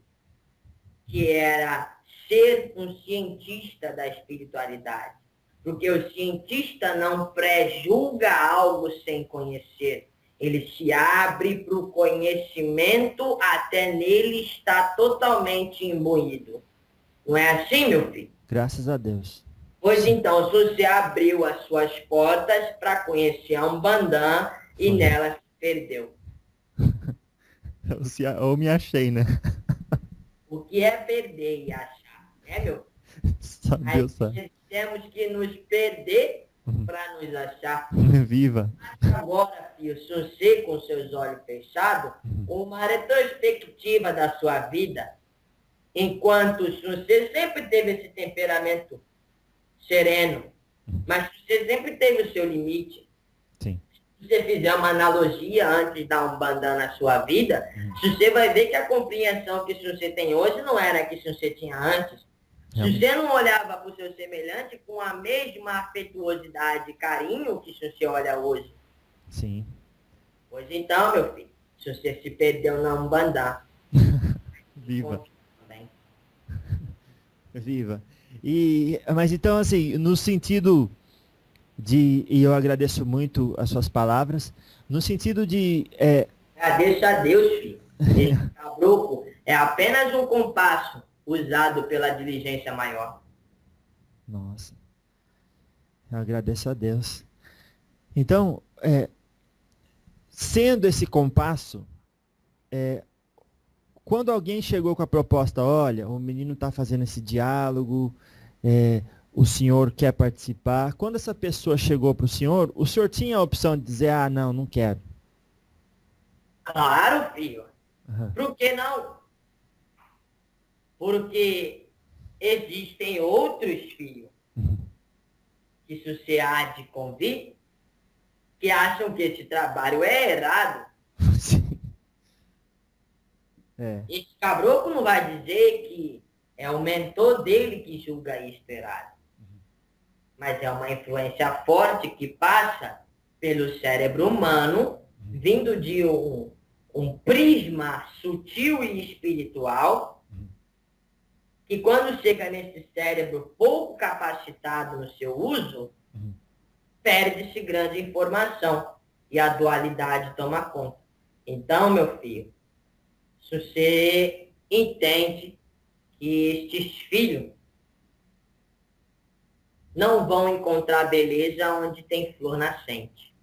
que era ser um cientista da espiritualidade. Porque o cientista não pré-julga algo sem conhecer. Ele se abre para o conhecimento até nele estar totalmente imbuído. Não é assim, meu filho?
Graças a Deus.
Pois então, se você abriu as suas portas para conhecer a Umbandã e nela se perdeu.
Ou me achei, né?
O que é perder e achar, né, meu?
Só Deus sabe.
Temos que nos perder para nos achar.
Viva.
Agora, filho, se você, com seus olhos fechados, uma retrospectiva da sua vida, enquanto você sempre teve esse temperamento sereno, mas você sempre teve o seu limite.
Sim.
Se você fizer uma analogia antes da Umbanda na sua vida, você vai ver que a compreensão que você tem hoje não era a que você tinha antes. Se você não olhava para o seu semelhante com a mesma afetuosidade e carinho que você olha hoje.
Sim.
Pois então, meu filho, se você se perdeu na Umbanda.
Viva. Viva. Mas então, assim, no sentido de, e eu agradeço muito as suas palavras, no sentido de...
Agradeço a Deus, filho. Esse caboclo é apenas um compasso usado pela diligência maior.
Nossa. Eu agradeço a Deus. Então, sendo esse compasso, quando alguém chegou com a proposta, olha, o menino está fazendo esse diálogo, o senhor quer participar. Quando essa pessoa chegou para o senhor tinha a opção de dizer, não quero.
Claro, filho. Por que não? Porque existem outros filhos que se você há de convir, que acham que esse trabalho é errado.
Sim.
Esse caboclo não vai dizer que é o mentor dele que julga isso errado. Mas é uma influência forte que passa pelo cérebro humano, vindo de um prisma sutil e espiritual, que quando chega nesse cérebro pouco capacitado no seu uso, perde-se grande informação e a dualidade toma conta. Então, meu filho, se você entende que estes filhos não vão encontrar beleza onde tem flor nascente.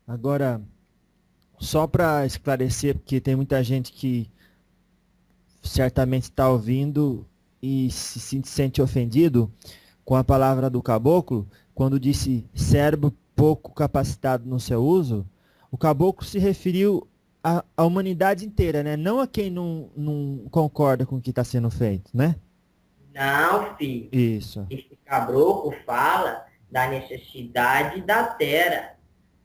Agora, só para esclarecer, porque tem muita gente que certamente está ouvindo e se sente ofendido com a palavra do caboclo, quando disse cérebro pouco capacitado no seu uso, o caboclo se referiu à humanidade inteira, né? Não a quem não concorda com o que está sendo feito, né?
Não, filho.
Isso.
Esse caboclo fala da necessidade da terra.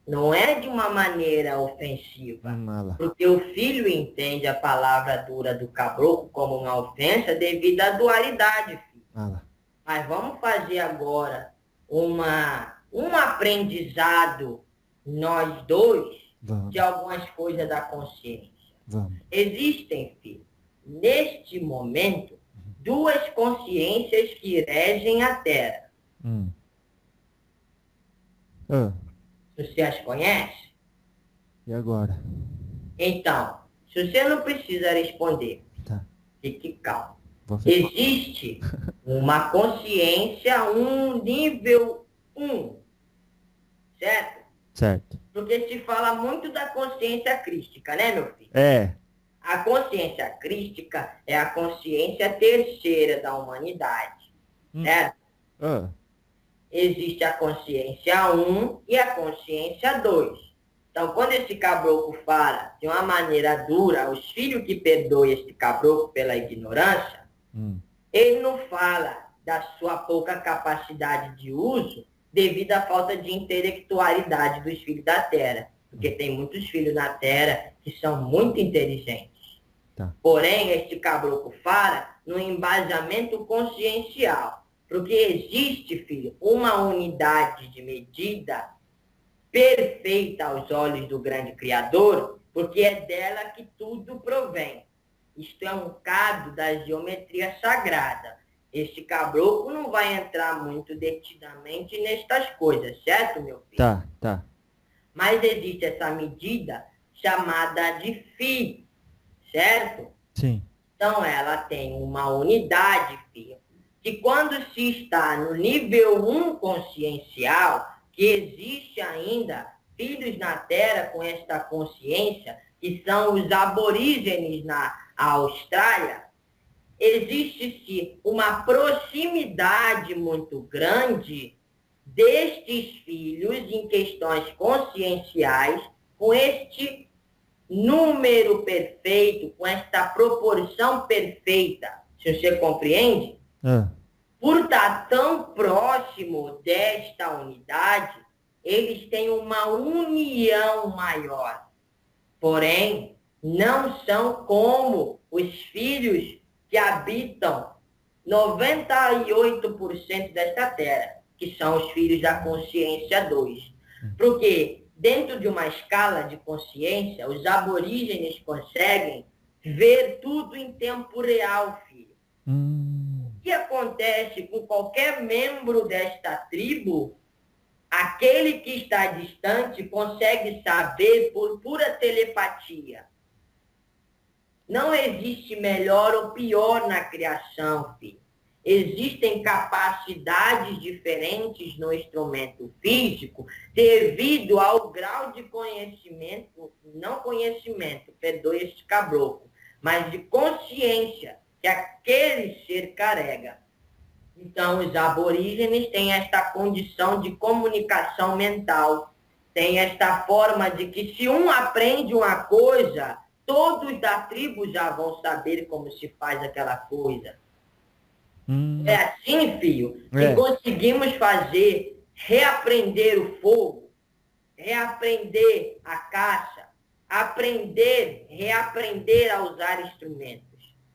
não é de uma maneira ofensiva.
Lá.
Porque o filho entende a palavra dura do caboclo como uma ofensa devido à dualidade, filho.
Lá.
Mas vamos fazer agora um aprendizado, nós dois,
Vamos.
de algumas coisas da consciência.
Vamos.
Existem, filho, neste momento, duas consciências que regem a Terra. Você as conhece?
E agora?
Então, se você não precisa responder,
Tá.
fique calmo.
Vou ficar.
Existe uma consciência, nível 1, certo?
Certo.
Porque se fala muito da consciência crística, né, meu filho?
É.
A consciência crística é a consciência terceira da humanidade, certo? Existe a consciência 1 e a consciência 2. Então, quando esse caboclo fala de uma maneira dura, os filhos que perdoem esse caboclo pela ignorância, ele não fala da sua pouca capacidade de uso devido à falta de intelectualidade dos filhos da Terra. Porque tem muitos filhos na Terra que são muito inteligentes.
Tá.
Porém, este caboclo fala no embasamento consciencial. Porque existe, filho, uma unidade de medida perfeita aos olhos do grande Criador, porque é dela que tudo provém. Isto é um cado da geometria sagrada. Este caboclo não vai entrar muito detidamente nestas coisas, certo, meu filho?
Tá.
Mas existe essa medida chamada de Φ, certo?
Sim.
Então ela tem uma unidade, filho, que quando se está no nível 1 consciencial, que existe ainda filhos na Terra com esta consciência, que são os aborígenes na Austrália, existe-se uma proximidade muito grande destes filhos em questões conscienciais com este número perfeito, com esta proporção perfeita. Se você compreende? Por estar tão próximo desta unidade, eles têm uma união maior. Porém, não são como os filhos que habitam 98% desta terra, que são os filhos da consciência 2. Porque dentro de uma escala de consciência, os aborígenes conseguem ver tudo em tempo real, filho. O que acontece com qualquer membro desta tribo? Aquele que está distante consegue saber por pura telepatia. Não existe melhor ou pior na criação, filho. Existem capacidades diferentes no instrumento físico devido ao grau de conhecimento, não conhecimento, perdoe este caboclo, mas de consciência que aquele ser carrega. Então, os aborígenes têm esta condição de comunicação mental, têm esta forma de que se um aprende uma coisa, todos da tribo já vão saber como se faz aquela coisa. É assim, filho, que conseguimos fazer, reaprender o fogo, reaprender a caça, reaprender a usar instrumentos.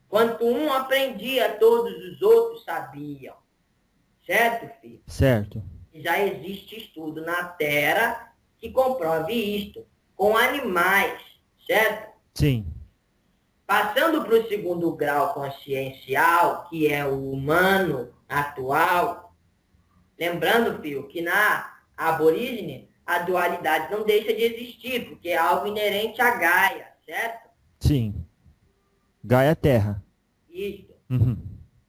Quanto um aprendia, todos os outros sabiam. Certo, filho?
Certo.
Já existe estudo na Terra que comprove isto, com animais, certo?
Sim.
Passando para o segundo grau consciencial, que é o humano atual, lembrando, filho, que na aborígene a dualidade não deixa de existir, porque é algo inerente à Gaia, certo?
Sim. Gaia Terra.
Isso.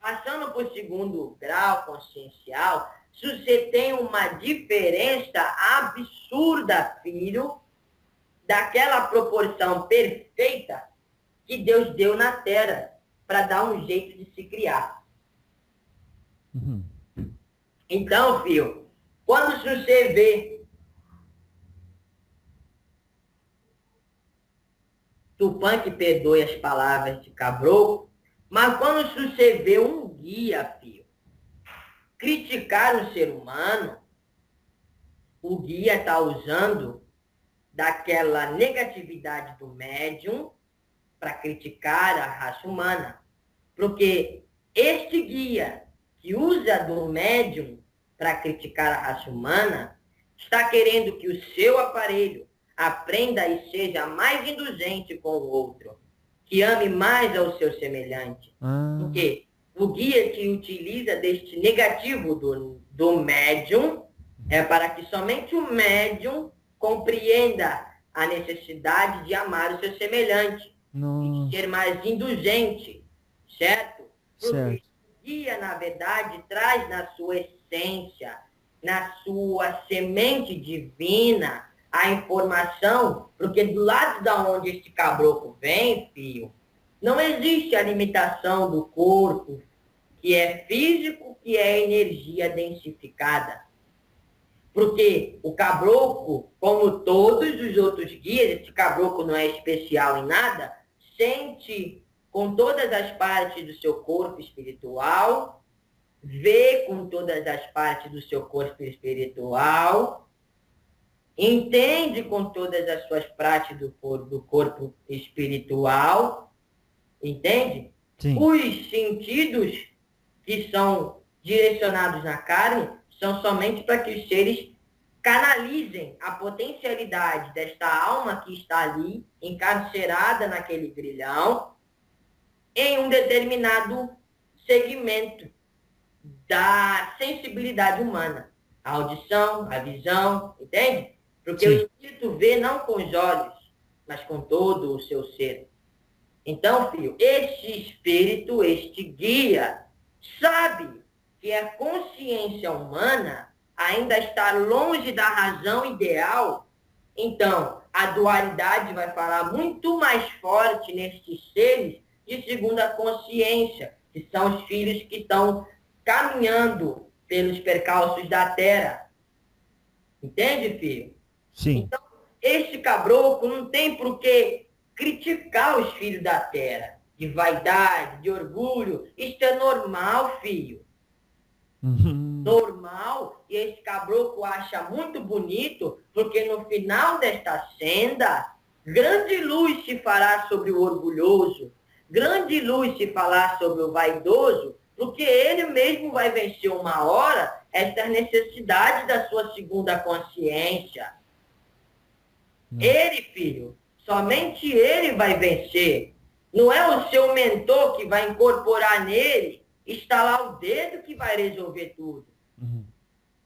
Passando para o segundo grau consciencial, se você tem uma diferença absurda, filho, daquela proporção perfeita que Deus deu na Terra para dar um jeito de se criar. Então, filho, quando você vê Tupã que perdoe as palavras de caboclo, mas quando você vê um guia, filho, criticar um ser humano, o guia está usando daquela negatividade do médium para criticar a raça humana. Porque este guia que usa do médium para criticar a raça humana está querendo que o seu aparelho aprenda e seja mais indulgente com o outro, que ame mais ao seu semelhante. Porque o guia que utiliza deste negativo do médium é para que somente o médium compreenda a necessidade de amar o seu semelhante, e de ser mais indulgente, certo? Porque o guia, na verdade, traz na sua essência, na sua semente divina, a informação, porque do lado da onde este caboclo vem, filho, não existe a limitação do corpo, que é físico, que é energia densificada. Porque o caboclo, como todos os outros guias, esse caboclo não é especial em nada, sente com todas as partes do seu corpo espiritual, vê com todas as partes do seu corpo espiritual, entende com todas as suas partes do corpo espiritual, entende?
Sim.
Os sentidos que são direcionados na carne são somente para que os seres canalizem a potencialidade desta alma que está ali, encarcerada naquele grilhão, em um determinado segmento da sensibilidade humana. A audição, a visão, entende? Porque o espírito vê não com os olhos, mas com todo o seu ser. Então, filho, este espírito, este guia, sabe que a consciência humana ainda está longe da razão ideal. Então, a dualidade vai falar muito mais forte nestes seres de segunda consciência, que são os filhos que estão caminhando pelos percalços da terra. Entende, filho?
Sim.
Então, este caboclo não tem por que criticar os filhos da terra, de vaidade, de orgulho. Isso é normal, filho. Normal, e esse caboclo acha muito bonito, porque no final desta senda, grande luz se fará sobre o orgulhoso, grande luz se fará sobre o vaidoso, porque ele mesmo vai vencer uma hora esta necessidade da sua segunda consciência. Ele, filho, somente ele vai vencer. Não é o seu mentor que vai incorporar nele, estalar o dedo que vai resolver tudo.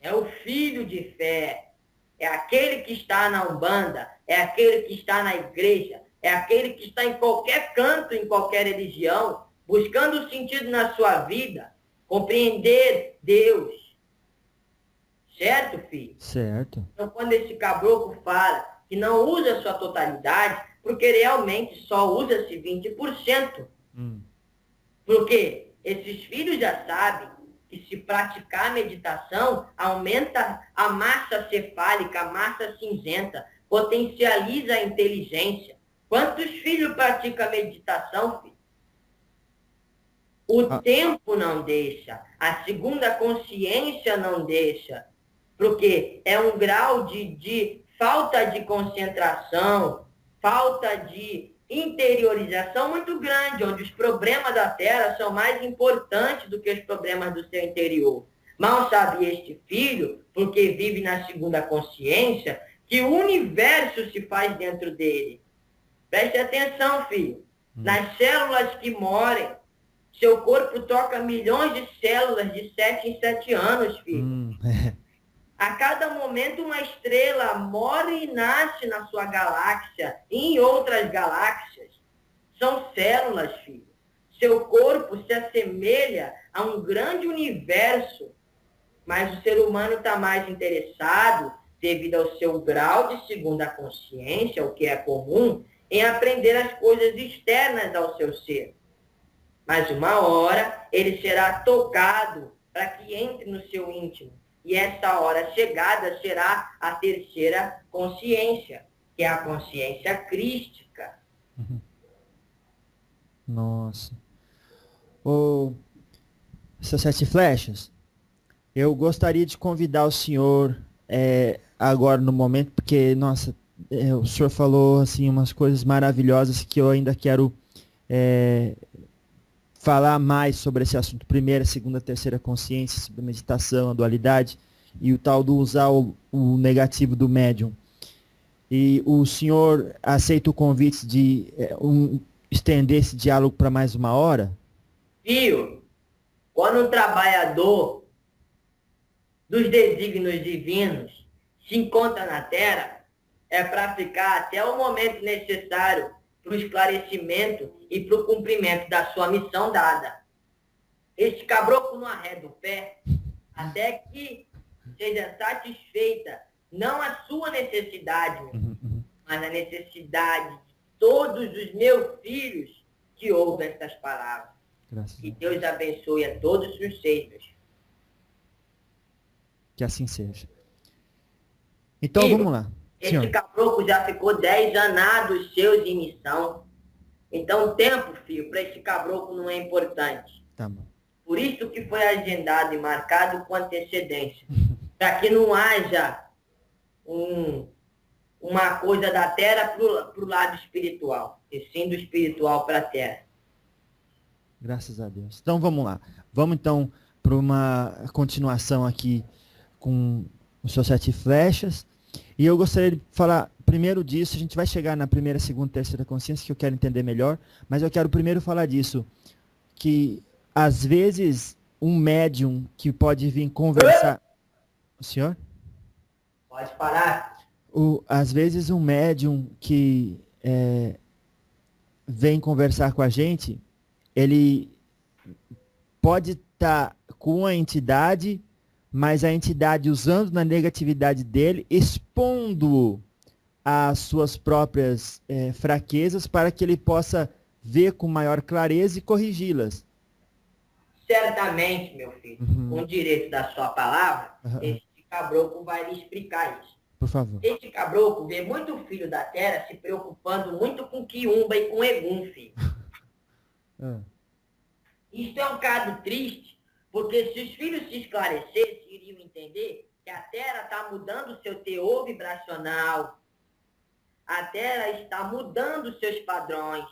É o filho de fé, é aquele que está na Umbanda, é aquele que está na igreja, é aquele que está em qualquer canto, em qualquer religião, buscando o sentido na sua vida, compreender Deus. Certo, filho?
Certo.
Então, quando esse caboclo fala que não usa a sua totalidade, porque realmente só usa-se 20%. Porque esses filhos já sabem que se praticar meditação, aumenta a massa cefálica, a massa cinzenta, potencializa a inteligência. Quantos filhos praticam meditação, filho? O tempo não deixa, a segunda consciência não deixa, porque é um grau de falta de concentração, falta de interiorização muito grande, onde os problemas da Terra são mais importantes do que os problemas do seu interior. Mal sabe este filho, porque vive na segunda consciência, que o universo se faz dentro dele. Preste atenção, filho. Nas células que morem, seu corpo troca milhões de células de 7 em 7 anos, filho. A cada momento uma estrela morre e nasce na sua galáxia e em outras galáxias. São células, filho. Seu corpo se assemelha a um grande universo, mas o ser humano está mais interessado, devido ao seu grau de segunda consciência, o que é comum, em aprender as coisas externas ao seu ser. Mas uma hora ele será tocado para que entre no seu íntimo. E essa hora chegada será a terceira consciência, que é a consciência crística.
Nossa. Essas 7 flechas, eu gostaria de convidar o senhor agora no momento, porque, nossa, O senhor falou assim umas coisas maravilhosas que eu ainda quero é, falar mais sobre esse assunto. Primeira, segunda, terceira consciência, sobre a meditação, a dualidade e o tal do usar o negativo do médium. E o senhor aceita o convite de estender esse diálogo para mais uma hora?
Fio, quando um trabalhador dos desígnios divinos se encontra na Terra, é para ficar até o momento necessário para o esclarecimento e para o cumprimento da sua missão dada. Este caboclo não arreda o pé até que seja satisfeita não a sua necessidade, mas a necessidade de todos os meus filhos que ouvem estas palavras.
Graças
Que Deus abençoe a todos os seres.
Que assim seja. Então vamos lá.
Esse caboclo já ficou 10 anados seus em missão. Então o tempo, filho, para esse caboclo não é importante.
Tá bom.
Por isso que foi agendado e marcado com antecedência. Para que não haja uma coisa da terra para o lado espiritual, e sim do espiritual para a terra.
Graças a Deus. Então vamos lá. Vamos então para uma continuação aqui com os seus 7 flechas. E eu gostaria de falar primeiro disso. A gente vai chegar na primeira, segunda, terceira consciência, que eu quero entender melhor. Mas eu quero primeiro falar disso. Que às vezes um médium que pode vir conversar... O senhor?
Pode parar.
Às vezes um médium que vem conversar com a gente, ele pode estar com a entidade, mas a entidade usando na negatividade dele, expondo as suas próprias fraquezas para que ele possa ver com maior clareza e corrigi-las.
Certamente, meu filho, com o direito da sua palavra, esse caboclo vai lhe explicar isso.
Por favor.
Esse caboclo vê muito filho da terra se preocupando muito com quiumba e com egum, filho. Isso é um caso triste, porque se os filhos se esclarecessem, iriam entender que a terra está mudando o seu teor vibracional, a terra está mudando seus padrões.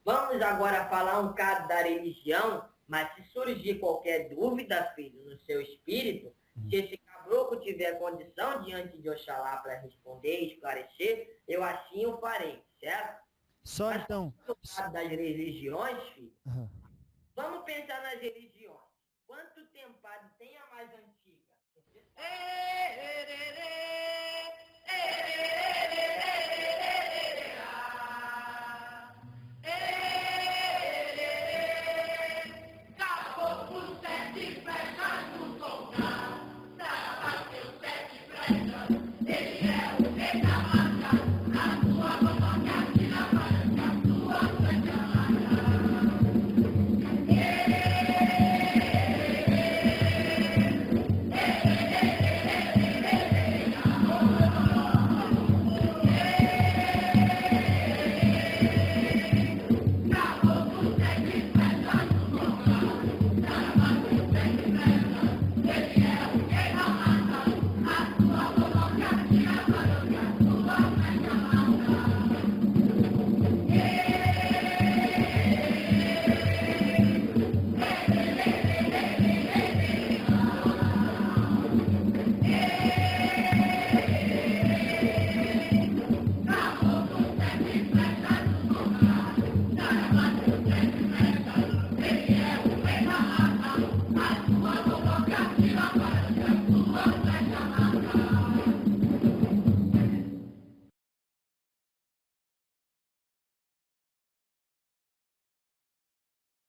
Vamos agora falar um caso da religião, mas se surgir qualquer dúvida, filho, no seu espírito, se esse caboclo tiver condição diante de Oxalá para responder e esclarecer, eu assim o farei, certo?
Só
mas
então...
no caso das religiões, filho, vamos pensar nas religiões. Quanto tempo tem a mais antiga?